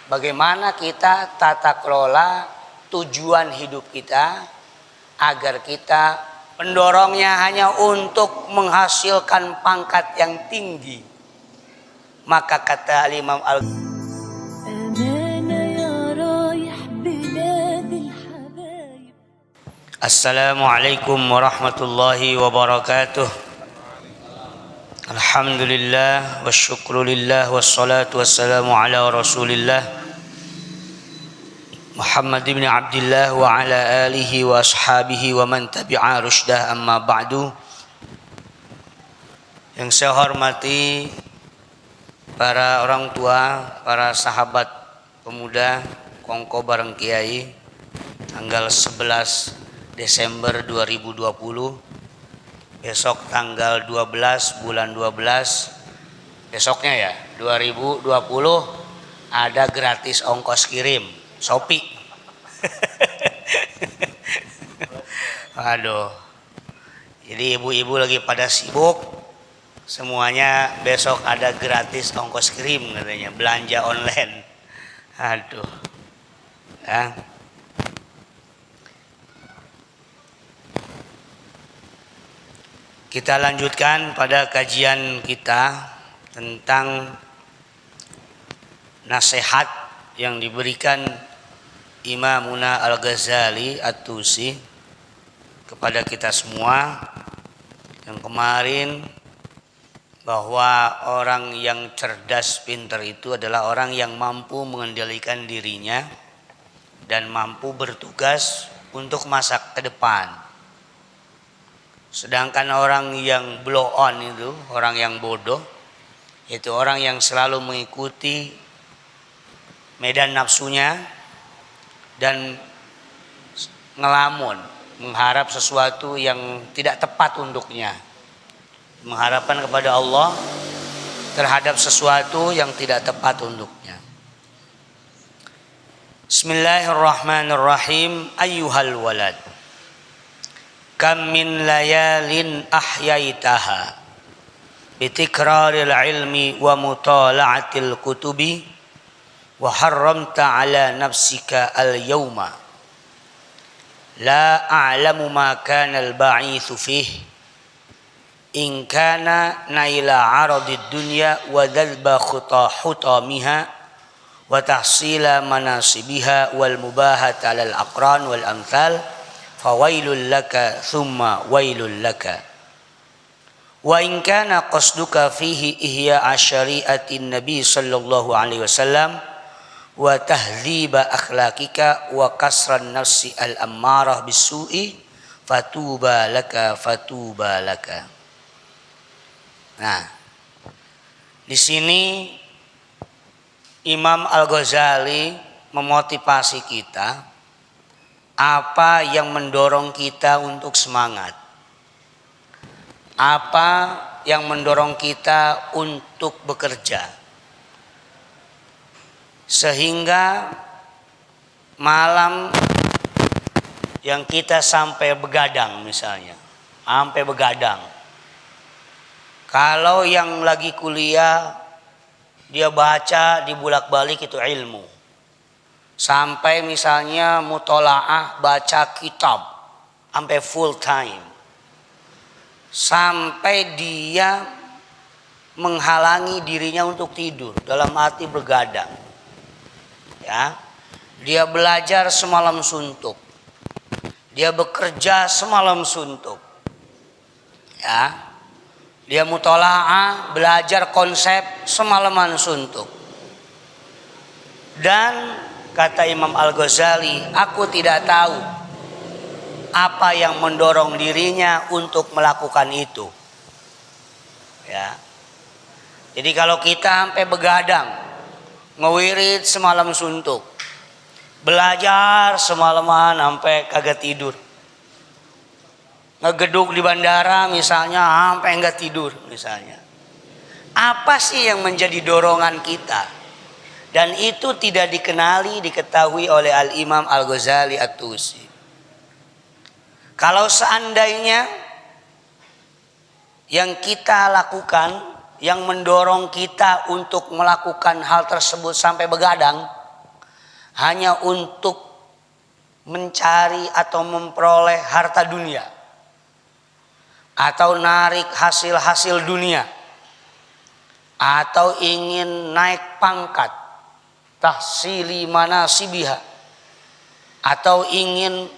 bagaimana kita tata kelola tujuan hidup kita agar kita pendorongnya hanya untuk menghasilkan pangkat yang tinggi. Maka kata Imam Assalamualaikum warahmatullahi wabarakatuh. Alhamdulillah wasyukrulillah wassalatu wassalamu ala rasulillah Muhammad ibn Abdillah wa ala alihi wa ashabihi wa man tabi'a rusydah, amma ba'du. Yang saya hormati para orang tua, para sahabat pemuda Kongko bareng Kiai, tanggal 11 Desember 2020, besok tanggal 12 bulan 12, besoknya ya 2020 ada gratis ongkos kirim Shopee. Aduh, jadi ibu-ibu lagi pada sibuk, semuanya besok ada gratis ongkos kirim katanya, belanja online. Aduh, ya. Kita lanjutkan pada kajian kita tentang nasihat yang diberikan Imamuna Al-Ghazali At-Tusi kepada kita semua, yang kemarin bahwa orang yang cerdas pintar itu adalah orang yang mampu mengendalikan dirinya dan mampu bertugas untuk masa ke depan. Sedangkan orang yang blow on itu, orang yang bodoh, itu orang yang selalu mengikuti medan nafsunya dan ngelamun, mengharap sesuatu yang tidak tepat untuknya, mengharapkan kepada Allah terhadap sesuatu yang tidak tepat untuknya. Bismillahirrahmanirrahim. Ayyuhal walad, kam min layalin ahyaitaha bitikraril ilmi wa mutala'atil kutubi wa harramta ala nafsika al yawma la a'lamu ma kana al ba'ithu fih in kana naila aradid dunya wa dhalba hutamiha wa tahsila manasibiha wal mubahata al aqran wal amthal fawailul laka thumma wailul laka wa in kana qasduka fihi ihya syari'atin nabi sallallahu alaihi wasallam wa tahdhiba akhlaqika wa kasran nafsi al ammarah bisu'i fatuba laka fatuba laka. Nah, di sini Imam Al-Ghazali memotivasi kita, apa yang mendorong kita untuk semangat, apa yang mendorong kita untuk bekerja, sehingga malam yang kita sampai begadang, misalnya sampai begadang. Kalau yang lagi kuliah dia baca dibulak-balik itu ilmu, sampai misalnya mutolaah baca kitab sampai full time, sampai dia menghalangi dirinya untuk tidur, dalam arti bergadang, ya. Dia belajar semalam suntuk, dia bekerja semalam suntuk, ya. Dia mutolaah belajar konsep semalaman suntuk. Dan kata Imam Al-Ghazali, aku tidak tahu apa yang mendorong dirinya untuk melakukan itu. Ya. Jadi kalau kita sampai begadang, ngewirid semalam suntuk, belajar semalaman sampai kagak tidur, ngegeduk di bandara misalnya sampai enggak tidur misalnya, apa sih yang menjadi dorongan kita? Dan itu tidak diketahui oleh Al-Imam Al-Ghazali At-Tusi. Kalau seandainya yang kita lakukan, yang mendorong kita untuk melakukan hal tersebut sampai begadang, hanya untuk mencari atau memperoleh harta dunia, atau narik hasil-hasil dunia, atau ingin naik pangkat, tahsili manasibiha, atau ingin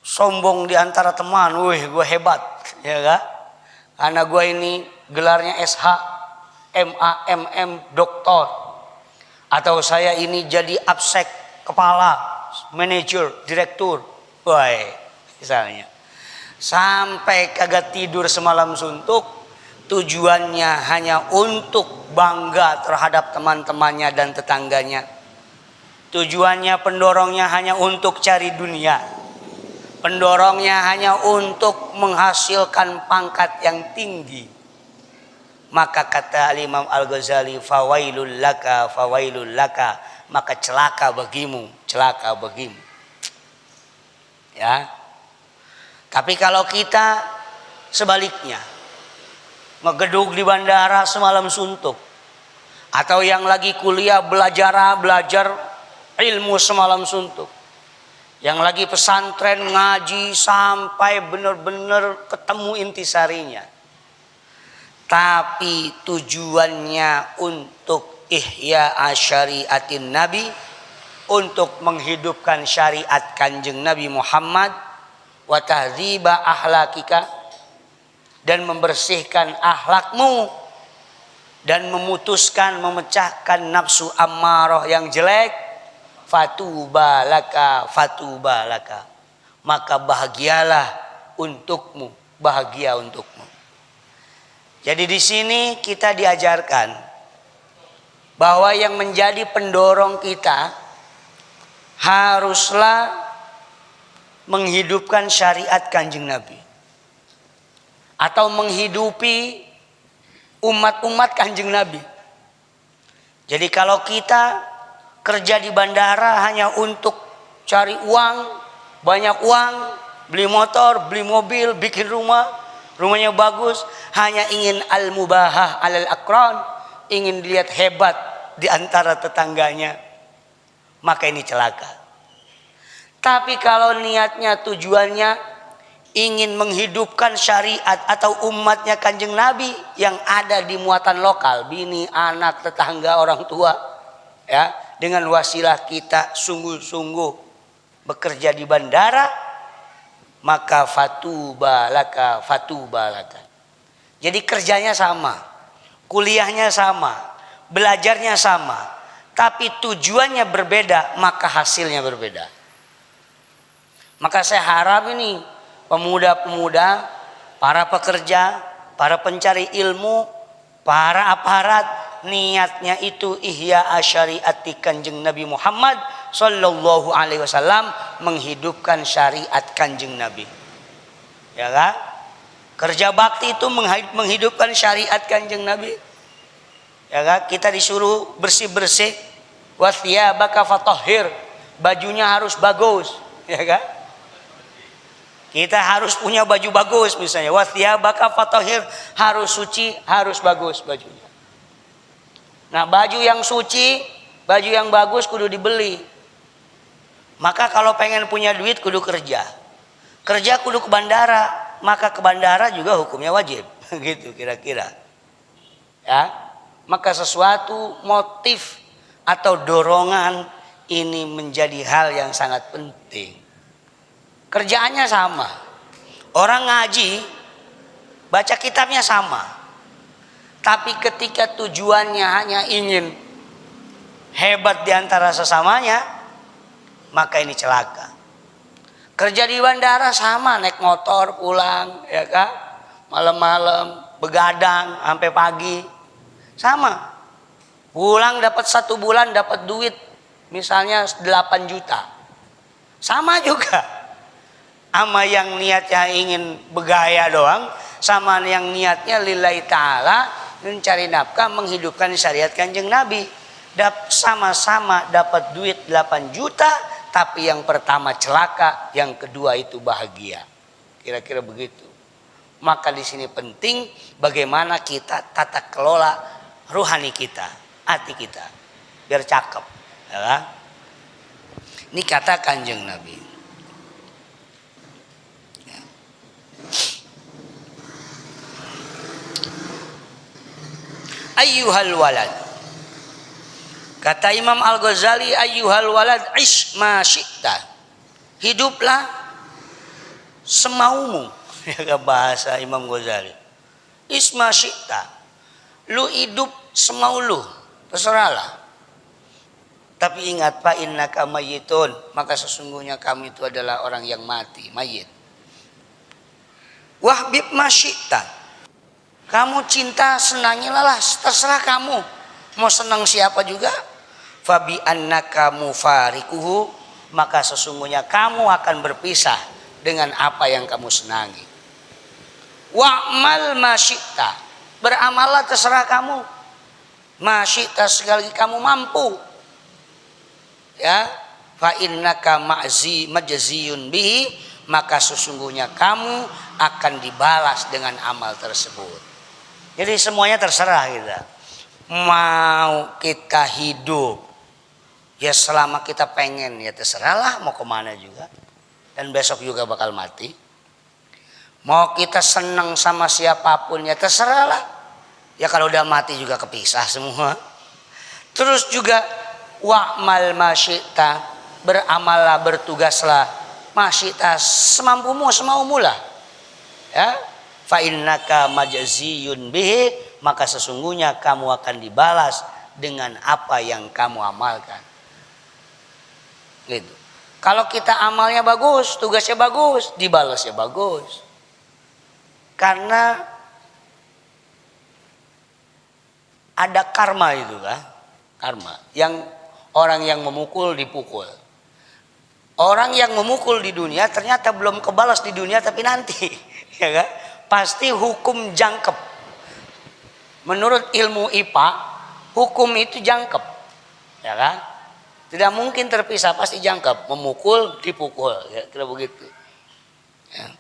sombong di antara teman, wih gue hebat, ya kan? Karena gue ini gelarnya SH, MA, MM, doktor, atau saya ini jadi absek, kepala, manajer, direktur, wah, misalnya. Sampai kagak tidur semalam suntuk, tujuannya hanya untuk bangga terhadap teman-temannya dan tetangganya. Tujuannya, pendorongnya hanya untuk cari dunia. Pendorongnya hanya untuk menghasilkan pangkat yang tinggi. Maka kata Imam Al-Ghazali, fawailul laka, fawailul laka, maka celaka bagimu, celaka bagimu. Ya. Tapi kalau kita sebaliknya, ngegeduk di bandara semalam suntuk, atau yang lagi kuliah belajar ilmu semalam suntuk, yang lagi pesantren ngaji sampai benar-benar ketemu intisarinya, tapi tujuannya untuk ihya syariatin Nabi, untuk menghidupkan syariat Kanjeng Nabi Muhammad, wa tahdziba ahlakika, dan membersihkan akhlakmu, dan memutuskan, memecahkan nafsu ammarah yang jelek, fatuba laka, fatuba laka, maka bahagialah untukmu, bahagia untukmu. Jadi di sini kita diajarkan bahwa yang menjadi pendorong kita haruslah menghidupkan syariat Kanjeng Nabi, atau menghidupi umat-umat Kanjeng Nabi. Jadi kalau kita kerja di bandara hanya untuk cari uang, banyak uang, beli motor, beli mobil, bikin rumahnya bagus, hanya ingin al-mubahah alal akran, ingin dilihat hebat di antara tetangganya, maka ini celaka. Tapi kalau niatnya, tujuannya ingin menghidupkan syariat atau umatnya Kanjeng Nabi yang ada di muatan lokal, bini, anak, tetangga, orang tua, ya, dengan wasilah kita sungguh-sungguh bekerja di bandara, maka fatuba laka, fatuba laka. Jadi kerjanya sama, kuliahnya sama, belajarnya sama, tapi tujuannya berbeda, maka hasilnya berbeda. Maka saya harap ini pemuda-pemuda, para pekerja, para pencari ilmu, para aparat, niatnya itu ihya syariati Kanjeng Nabi Muhammad sallallahu alaihi wasallam, menghidupkan syariat Kanjeng Nabi. Ya kan? Kerja bakti itu menghidupkan syariat Kanjeng Nabi. Ya kan? Kita disuruh bersih-bersih, wa thiyabaka fatahhir, bajunya harus bagus, ya kan? Kita harus punya baju bagus misalnya. Wa thiyabaka fatahhir, harus suci, harus bagus bajunya. Nah, baju yang suci, baju yang bagus kudu dibeli. Maka kalau pengen punya duit kudu kerja. Kerja kudu ke bandara, maka ke bandara juga hukumnya wajib. Gitu kira-kira. Ya. Maka sesuatu motif atau dorongan ini menjadi hal yang sangat penting. Kerjaannya sama. Orang ngaji, baca kitabnya sama. Tapi ketika tujuannya hanya ingin hebat di antara sesamanya, maka ini celaka. Kerja di bandara sama, naik motor pulang, ya kan? Malam-malam begadang sampai pagi, sama. Pulang dapat 1 bulan dapat duit misalnya 8 juta, sama juga. Sama yang niatnya ingin bergaya doang, sama yang niatnya lillahi ta'ala, mencari nafkah, menghidupkan syariat Kanjeng Nabi. Sama-sama dapat duit 8 juta, tapi yang pertama celaka, yang kedua itu bahagia. Kira-kira begitu. Maka di sini penting bagaimana kita tata kelola ruhani kita. hati kita biar cakep, ya kan? Ini kata Kanjeng Nabi. Ya. Ayyuhal walad, kata Imam Al-Ghazali, ayyuhal walad ish ma syi'ta, hiduplah semaumu. Ya, bahasa Imam Ghazali, ish ma syi'ta, lu hidup semau lu, terserahlah. Tapi ingat, fa innaka mayyitun, maka sesungguhnya kamu itu adalah orang yang mati, mayit. Wahbib ma syi'ta, kamu cinta senangilah lah, terserah kamu mau senang siapa juga. Fabi annaka mufarikuhu, maka sesungguhnya kamu akan berpisah dengan apa yang kamu senangi. Wa'mal ma syi'ta, beramallah terserah kamu. Ma syi'ta, sekali lagi kamu mampu. Ya, fa innaka majziyun bihi, maka sesungguhnya kamu akan dibalas dengan amal tersebut. Jadi semuanya terserah kita. Mau kita hidup ya selama kita pengen, ya terserahlah mau kemana juga, dan besok juga bakal mati. Mau kita senang sama siapapun ya terserahlah, ya kalau udah mati juga kepisah semua. Terus juga wa'mal ma syi'ta, beramallah, bertugaslah, ma syi'ta, semampumu, semaumu lah. Ya, fa innaka majziyun bihi, maka sesungguhnya kamu akan dibalas dengan apa yang kamu amalkan. Gitu. Kalau kita amalnya bagus, tugasnya bagus, dibalasnya bagus. Karena ada karma itu kan, karma yang orang yang memukul dipukul. Orang yang memukul di dunia ternyata belum kebalas di dunia, tapi nanti, ya kan? Pasti hukum jangkep. Menurut ilmu IPA, hukum itu jangkep, ya kan? Tidak mungkin terpisah, pasti jangkep. Memukul, dipukul, ya kira begitu. Ya.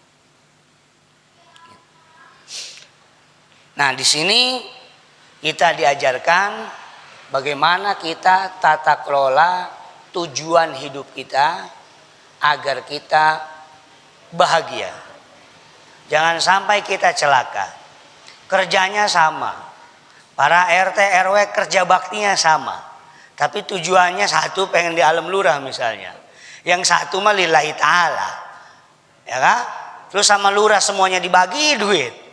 Nah, di sini kita diajarkan bagaimana kita tata kelola tujuan hidup kita agar kita bahagia. Jangan sampai kita celaka. Kerjanya sama. Para RT RW kerja baktinya sama. Tapi tujuannya satu pengen di alam lurah misalnya. Yang satu mah lillahi ta'ala. Ya kan? Terus sama lurah semuanya dibagi duit.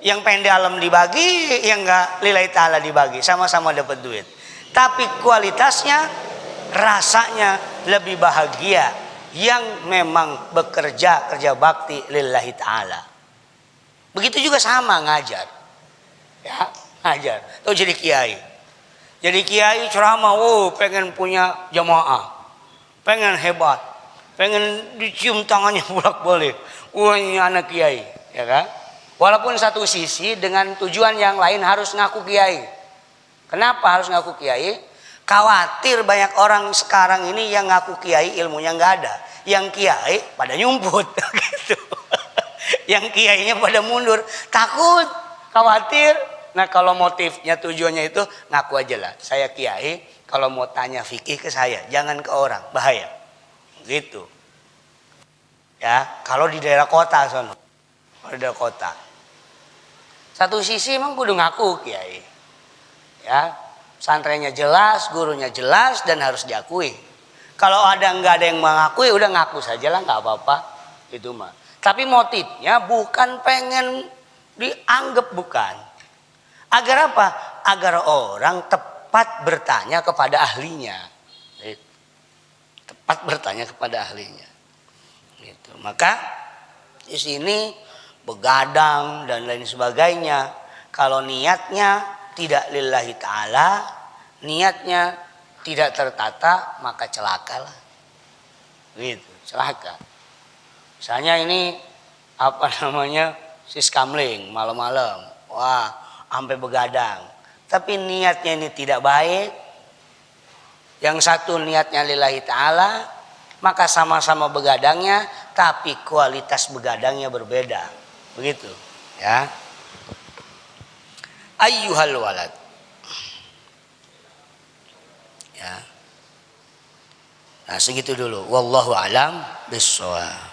Yang pengen di alam dibagi, yang enggak lillahi ta'ala dibagi. Sama-sama dapat duit. Tapi kualitasnya, rasanya lebih bahagia yang memang bekerja kerja bakti lillahi ta'ala. Begitu juga sama ngajar. Ya, ngajar. Tuh jadi kiai. Jadi kiai ceramah, pengen punya jamaah. Pengen hebat. Pengen dicium tangannya bolak-balik. Ini anak kiai, ya kan? Walaupun satu sisi dengan tujuan yang lain harus ngaku kiai. Kenapa harus ngaku kiai? Khawatir banyak orang sekarang ini yang ngaku kiai ilmunya nggak ada. Yang kiai pada nyumput gitu. Yang kiainya pada mundur. Takut, khawatir. Nah kalau motifnya tujuannya itu ngaku aja lah. Saya kiai, kalau mau tanya fikih ke saya. Jangan ke orang, bahaya. Gitu. Ya, kalau di daerah kota sono. Kalau di daerah kota. Satu sisi emang kudu ngaku kiai. Ya, santrenya jelas, gurunya jelas dan harus diakui. Kalau nggak ada yang mengakui, udah ngaku saja lah, nggak apa-apa. Itu mah. Tapi motifnya bukan pengen dianggap, bukan. Agar apa? Agar orang tepat bertanya kepada ahlinya. Tepat bertanya kepada ahlinya. Gitu. Maka di sini begadang dan lain sebagainya. Kalau niatnya tidak lillahi ta'ala, niatnya tidak tertata, maka celakalah. Gitu, celaka. Misalnya ini apa namanya, siskamling malam-malam. Wah, sampai begadang. Tapi niatnya ini tidak baik. Yang satu niatnya lillahi ta'ala, maka sama-sama begadangnya, tapi kualitas begadangnya berbeda. Begitu, ya. Ayyuhal walad. Ya. Nah, segitu dulu. Wallahu alam bissawab.